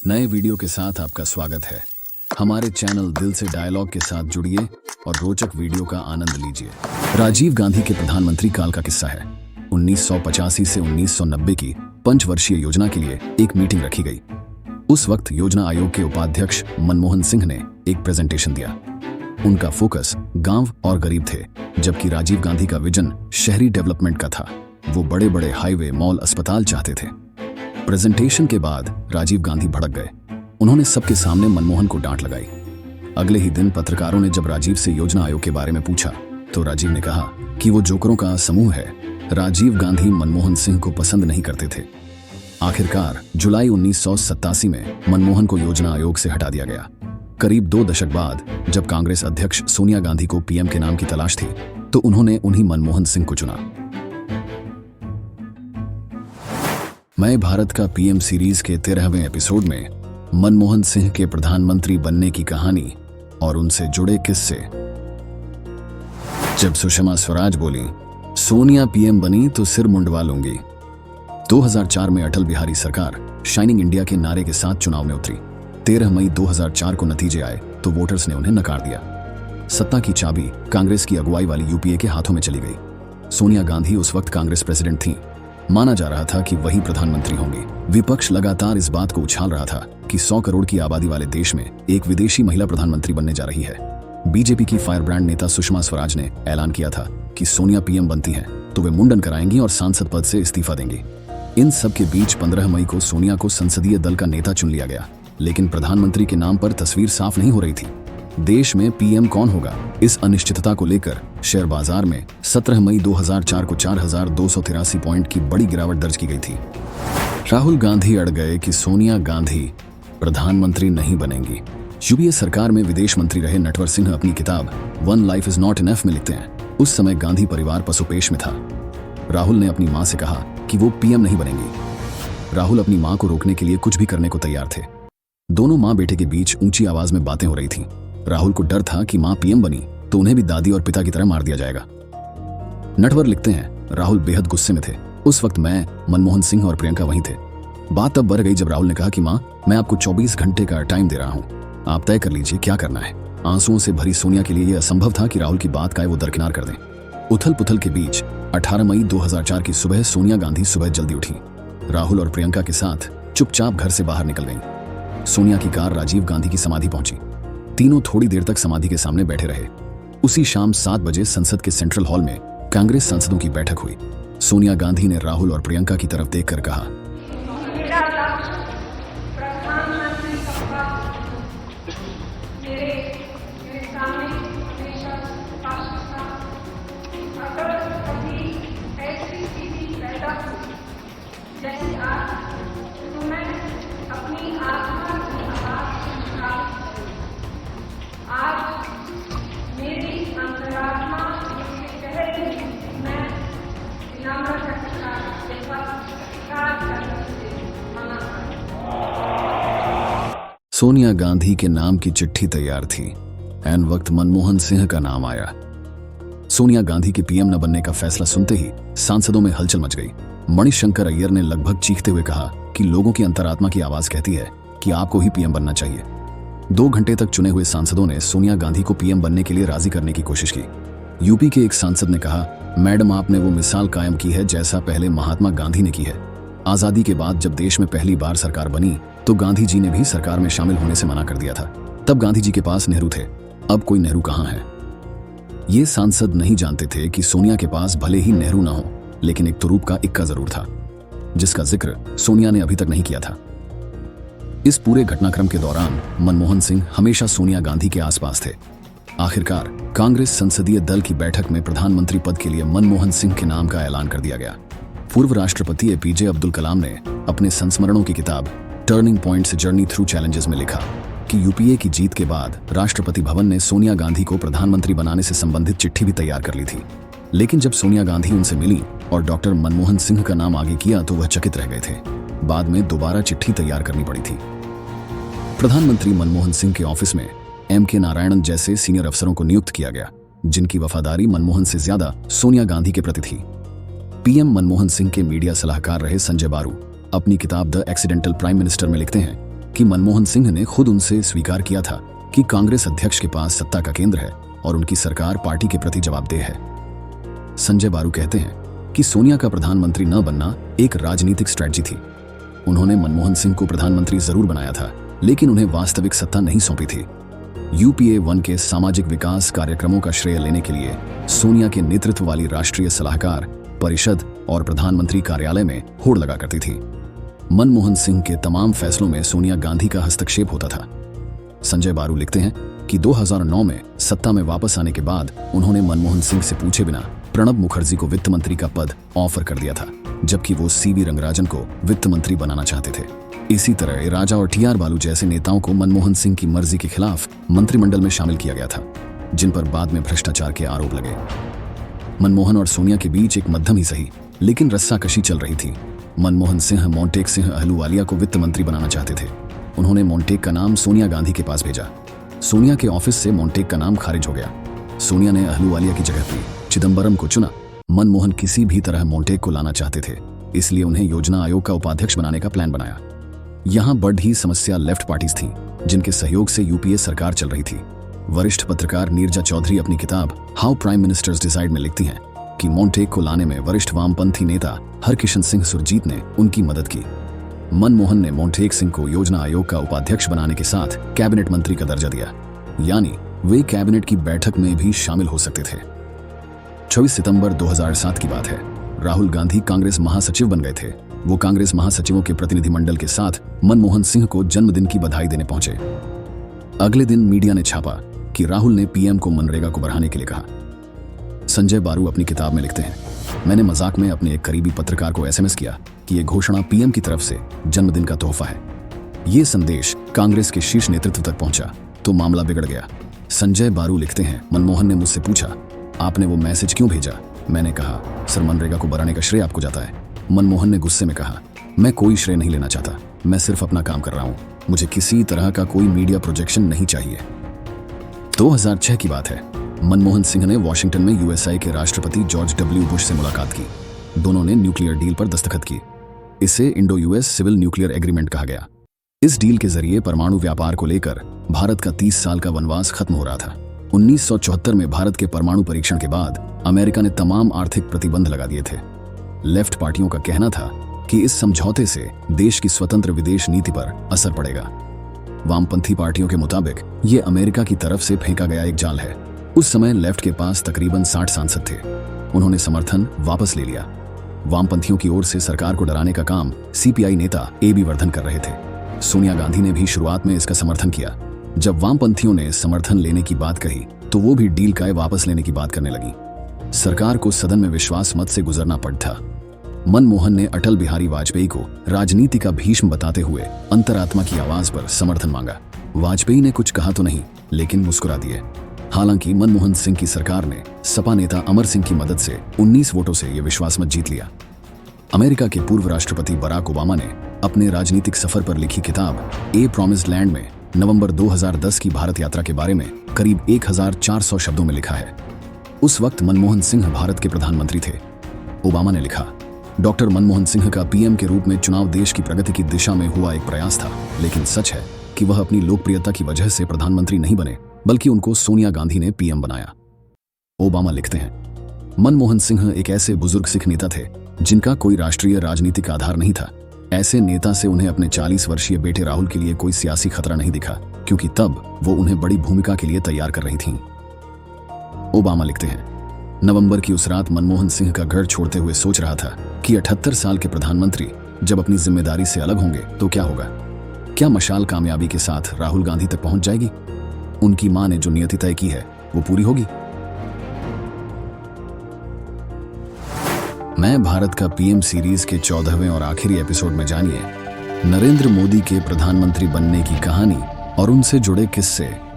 नए वीडियो के साथ आपका स्वागत है। हमारे चैनल दिल से डायलॉग के साथ जुड़िए और रोचक वीडियो का आनंद लीजिए। राजीव गांधी के प्रधानमंत्री काल का किस्सा है। 1985 से 1990 की पंचवर्षीय योजना के लिए एक मीटिंग रखी गई। उस वक्त योजना आयोग के उपाध्यक्ष मनमोहन सिंह ने एक प्रेजेंटेशन दिया। उनका फोकस गांव और गरीब थे, जबकि राजीव गांधी का विजन शहरी डेवलपमेंट का था। वो बड़े बड़े हाईवे, मॉल, अस्पताल चाहते थे। प्रेजेंटेशन के बाद राजीव गांधी भड़क गए। उन्होंने सबके सामने मनमोहन को डांट लगाई। अगले ही दिन पत्रकारों ने जब राजीव से योजना आयोग के बारे में पूछा तो राजीव ने कहा कि वो जोकरों का समूह है। राजीव गांधी मनमोहन सिंह को पसंद नहीं करते थे। आखिरकार जुलाई 1987 में मनमोहन को योजना आयोग से हटा दिया गया। करीब 2 दशक बाद जब कांग्रेस अध्यक्ष सोनिया गांधी को पीएम के नाम की तलाश थी तो उन्होंने उन्हीं मनमोहन सिंह को चुना। मैं भारत का पीएम सीरीज के 13वें एपिसोड में मनमोहन सिंह के प्रधानमंत्री बनने की कहानी और उनसे जुड़े किस्से। जब सुषमा स्वराज बोली, सोनिया पीएम बनी तो सिर मुंडवा लूंगी। 2004 में अटल बिहारी सरकार शाइनिंग इंडिया के नारे के साथ चुनाव में उतरी। 13 मई 2004 को नतीजे आए तो वोटर्स ने उन्हें नकार दिया। सत्ता की चाबी कांग्रेस की अगुवाई वाली यूपीए के हाथों में चली गई। सोनिया गांधी उस वक्त कांग्रेस प्रेसिडेंट थीं। माना जा रहा था कि वही प्रधानमंत्री होंगी। विपक्ष लगातार इस बात को उछाल रहा था कि 100 करोड़ की आबादी वाले देश में एक विदेशी महिला प्रधानमंत्री बनने जा रही है। बीजेपी की फायर ब्रांड नेता सुषमा स्वराज ने ऐलान किया था कि सोनिया पीएम बनती हैं तो वे मुंडन कराएंगी और सांसद पद से इस्तीफा देंगी। इन सब के बीच 15 मई को सोनिया को संसदीय दल का नेता चुन लिया गया, लेकिन प्रधानमंत्री के नाम पर तस्वीर साफ नहीं हो रही थी। देश में पीएम कौन होगा, इस अनिश्चितता को लेकर शेयर बाजार में 17 मई 2004 को 4283 पॉइंट की बड़ी गिरावट दर्ज की गई थी। राहुल गांधी अड़ गए कि सोनिया गांधी प्रधानमंत्री नहीं बनेंगी। यूपीए सरकार में विदेश मंत्री रहे नटवर सिंह अपनी किताब one life is not enough में लिखते हैं, उस समय गांधी परिवार पसोपेश में था। राहुल ने अपनी मां से कहा कि वो पीएम नहीं बनेंगी। राहुल अपनी मां को रोकने के लिए कुछ भी करने को तैयार थे। दोनों मां बेटे के बीच ऊंची आवाज में बातें हो रही थी। राहुल को डर था कि मां पीएम बनी तो उन्हें भी दादी और पिता की तरह मार दिया जाएगा। नटवर लिखते हैं, राहुल बेहद गुस्से में थे। उस वक्त मैं, मनमोहन सिंह और प्रियंका वहीं थे। बात तब बढ़ गई जब राहुल ने कहा कि मां, मैं आपको 24 घंटे का टाइम दे रहा हूं, आप तय कर लीजिए क्या करना है। आंसुओं से भरी सोनिया के लिए यह असंभव था कि राहुल की बात का वो दरकिनार कर दें। उथल पुथल के बीच 18 मई 2004 की सुबह सोनिया गांधी सुबह जल्दी उठी। राहुल और प्रियंका के साथ चुपचाप घर से बाहर निकल गईं। सोनिया की कार राजीव गांधी की समाधि पहुंची। तीनों थोड़ी देर तक समाधि के सामने बैठे रहे। उसी शाम 7 बजे संसद के सेंट्रल हॉल में कांग्रेस सांसदों की बैठक हुई। सोनिया गांधी ने राहुल और प्रियंका की तरफ देखकर कहा, मेरा लक्ष्य प्रधानमंत्री मेरे सामने हमेशा स्पष्ट था। अगर कभी ऐसी स्थिति पैदा हुई जैसे आज, तो मैं अपनी आत्मा की आवाज से निकाल आज मेरी अंतरात्मा मुझे कह रही है कि मैं विनम्रता के साथ स्वीकार करने से मना करूं। सोनिया गांधी के नाम की चिट्ठी तैयार थी। ऐन वक्त मनमोहन सिंह का नाम आया। सोनिया गांधी के पीएम न बनने का फैसला सुनते ही सांसदों में हलचल मच गई। मणिशंकर अय्यर ने लगभग चीखते हुए कहा कि लोगों की अंतरात्मा की आवाज कहती है कि आपको ही पीएम बनना चाहिए। 2 घंटे तक चुने हुए सांसदों ने सोनिया गांधी को पीएम बनने के लिए राजी करने की कोशिश की। यूपी के एक सांसद ने कहा, मैडम, आपने वो मिसाल कायम की है जैसा पहले महात्मा गांधी ने की है। आजादी के बाद जब देश में पहली बार सरकार बनी तो गांधी जी ने भी सरकार में शामिल होने से मना कर दिया था। तब गांधी जी के पास नेहरू थे, अब कोई नेहरू कहां है। ये सांसद नहीं जानते थे कि सोनिया के पास भले ही नेहरू ना हो, लेकिन एक तुरूप का इक्का जरूर था, जिसका जिक्र सोनिया ने अभी तक नहीं किया था। इस पूरे घटनाक्रम के दौरान मनमोहन सिंह हमेशा सोनिया गांधी के आसपास थे। आखिरकार कांग्रेस संसदीय दल की बैठक में प्रधानमंत्री पद के लिए मनमोहन सिंह के नाम का ऐलान कर दिया गया। पूर्व राष्ट्रपति एपीजे अब्दुल कलाम ने अपने संस्मरणों की किताब turning points journey through challenges में लिखा कि यूपीए की जीत के बाद राष्ट्रपति भवन ने सोनिया गांधी को प्रधानमंत्री बनाने से संबंधित चिट्ठी भी तैयार कर ली थी। लेकिन जब सोनिया गांधी उनसे मिली और डॉक्टर मनमोहन सिंह का नाम आगे किया तो वह चकित रह गए थे। बाद में दोबारा चिट्ठी तैयार करनी पड़ी थी। प्रधानमंत्री मनमोहन सिंह के ऑफिस में एम.के. नारायणन जैसे सीनियर अफसरों को नियुक्त किया गया, जिनकी वफादारी मनमोहन से ज्यादा सोनिया गांधी के प्रति थी। पीएम मनमोहन सिंह के मीडिया सलाहकार रहे संजय बारू अपनी किताब द एक्सीडेंटल प्राइम मिनिस्टर में लिखते हैं कि मनमोहन सिंह ने खुद उनसे स्वीकार किया था कि कांग्रेस अध्यक्ष के पास सत्ता का केंद्र है और उनकी सरकार पार्टी के प्रति जवाबदेह है। संजय बारू कहते हैं कि सोनिया का प्रधानमंत्री न बनना एक राजनीतिक स्ट्रेटजी थी। उन्होंने मनमोहन सिंह को प्रधानमंत्री जरूर बनाया था, लेकिन उन्हें वास्तविक सत्ता नहीं सौंपी थी। UPA 1 के सामाजिक विकास कार्यक्रमों का श्रेय लेने के लिए सोनिया के नेतृत्व वाली राष्ट्रीय सलाहकार परिषद और प्रधानमंत्री कार्यालय में होड़ लगा करती थी। मनमोहन सिंह के तमाम फैसलों में सोनिया गांधी का हस्तक्षेप होता था। संजय बारू लिखते हैं कि 2009 में सत्ता में वापस आने के बाद उन्होंने मनमोहन सिंह से पूछे बिना प्रणब मुखर्जी को वित्त मंत्री का पद ऑफर कर दिया था, जबकि वो CV रंगराजन को वित्त मंत्री बनाना चाहते थे। इसी तरह राजा और TR बालू जैसे नेताओं को मनमोहन सिंह की मर्जी के खिलाफ मंत्रिमंडल में शामिल किया गया था, जिन पर बाद में भ्रष्टाचार के आरोप लगे। मनमोहन और सोनिया के बीच एक मध्यम ही सही लेकिन रस्साकशी चल रही थी। मनमोहन सिंह मोंटेक सिंह अहलूवालिया को वित्त मंत्री बनाना चाहते थे। उन्होंने मोंटेक का नाम सोनिया गांधी के पास भेजा। सोनिया के ऑफिस से मोंटेक का नाम खारिज हो गया। सोनिया ने अहलूवालिया की जगह पर चिदम्बरम को चुना। मनमोहन किसी भी तरह मोंटेक को लाना चाहते थे, इसलिए उन्हें योजना आयोग का उपाध्यक्ष बनाने का प्लान बनाया। यहाँ बड़ी समस्या लेफ्ट पार्टीज थी, जिनके सहयोग से UPA सरकार चल रही थी। वरिष्ठ पत्रकार नीरजा चौधरी अपनी किताब हाउ प्राइम मिनिस्टर्स डिसाइड में लिखती हैं कि मोंटेक को लाने में वरिष्ठ वामपंथी नेता हरकिशन सिंह सुरजीत ने उनकी मदद की। मनमोहन ने मोंटेक सिंह को योजना आयोग का उपाध्यक्ष बनाने के साथ कैबिनेट मंत्री का दर्जा दिया, यानी वे कैबिनेट की बैठक में भी शामिल हो सकते थे। 24 सितंबर 2007 की बात है। राहुल गांधी कांग्रेस महासचिव बन गए थे। वो कांग्रेस महासचिवों के प्रतिनिधिमंडल के साथ मनमोहन सिंह को जन्मदिन की बधाई देने पहुंचे। अगले दिन मीडिया ने छापा कि राहुल ने PM को मनरेगा को बढ़ाने के लिए कहा। संजय बारू अपनी किताब में लिखते हैं, मैंने मजाक में अपने एक करीबी पत्रकार को SMS किया कि यह घोषणा PM की तरफ से जन्मदिन का तोहफा है। ये संदेश कांग्रेस के शीर्ष नेतृत्व तक पहुंचा तो मामला बिगड़ गया। संजय बारू लिखते हैं, मनमोहन ने मुझसे पूछा, आपने वो मैसेज क्यों भेजा? मैंने कहा, सर मनरेगा को बढ़ाने का श्रेय आपको जाता है। मनमोहन ने गुस्से में कहा, मैं कोई श्रेय नहीं लेना चाहता, मैं सिर्फ अपना काम कर रहा हूं, मुझे किसी तरह का कोई मीडिया प्रोजेक्शन नहीं चाहिए। 2006 की बात है। मनमोहन सिंह ने वॉशिंगटन में USA के राष्ट्रपति जॉर्ज W. बुश से मुलाकात की। दोनों ने न्यूक्लियर डील पर दस्तखत की। इसे इंडो-US सिविल न्यूक्लियर एग्रीमेंट कहा गया। इस डील के जरिए परमाणु व्यापार को लेकर भारत का 30 साल का वनवास खत्म हो रहा था। 1974 में भारत के परमाणु परीक्षण के बाद अमेरिका ने तमाम आर्थिक प्रतिबंध लगा दिए थे। लेफ्ट पार्टियों का कहना था कि इस समझौते से देश की स्वतंत्र विदेश नीति पर असर पड़ेगा। वामपंथी पार्टियों के मुताबिक ये अमेरिका की तरफ से फेंका गया एक जाल है। उस समय लेफ्ट के पास तकरीबन 60 सांसद थे। उन्होंने समर्थन वापस ले लिया। वामपंथियों की ओर से सरकार को डराने का काम CPI नेता AB वर्धन कर रहे थे। सोनिया गांधी ने भी शुरुआत में इसका समर्थन किया। जब वामपंथियों ने समर्थन लेने की बात कही तो वो भी डील का वापस लेने की बात करने लगी। सरकार को सदन में विश्वास मत से गुजरना पड़ा। मनमोहन ने अटल बिहारी वाजपेयी को राजनीति का भीष्म बताते हुए अंतरात्मा की आवाज पर समर्थन मांगा। वाजपेयी ने कुछ कहा तो नहीं, लेकिन मुस्कुरा दिए। हालांकि मनमोहन सिंह की सरकार ने सपा नेता अमर सिंह की मदद से 19 वोटों से यह विश्वास मत जीत लिया। अमेरिका के पूर्व राष्ट्रपति बराक ओबामा ने अपने राजनीतिक सफर पर लिखी किताब ए प्रॉमिस्ड लैंड में नवंबर 2010 की भारत यात्रा के बारे में करीब 1400 शब्दों में लिखा है। उस वक्त मनमोहन सिंह भारत के प्रधानमंत्री थे। ओबामा ने लिखा, डॉक्टर मनमोहन सिंह का PM के रूप में चुनाव देश की प्रगति की दिशा में हुआ एक प्रयास था, लेकिन सच है कि वह अपनी लोकप्रियता की वजह से प्रधानमंत्री नहीं बने, बल्कि उनको सोनिया गांधी ने PM बनाया। ओबामा लिखते हैं, मनमोहन सिंह एक ऐसे बुजुर्ग सिख नेता थे जिनका कोई राष्ट्रीय राजनीतिक आधार नहीं था। ऐसे नेता से उन्हें अपने 40 वर्षीय बेटे राहुल के लिए कोई सियासी खतरा नहीं दिखा, क्योंकि तब वो उन्हें बड़ी भूमिका के लिए तैयार कर रही थीं। ओबामा लिखते हैं, नवंबर की उस रात मनमोहन सिंह का घर छोड़ते हुए सोच रहा था कि 78 साल के प्रधानमंत्री जब अपनी जिम्मेदारी से अलग होंगे तो क्या होगा। क्या मशाल कामयाबी के साथ राहुल गांधी तक पहुंच जाएगी? उनकी मां ने जो नियति तय की है वो पूरी होगी। मैं भारत का PM सीरीज के 14वें और आखिरी एपिसोड में जानिए नरेंद्र मोदी के प्रधानमंत्री बनने की कहानी और उनसे जुड़े किस्से।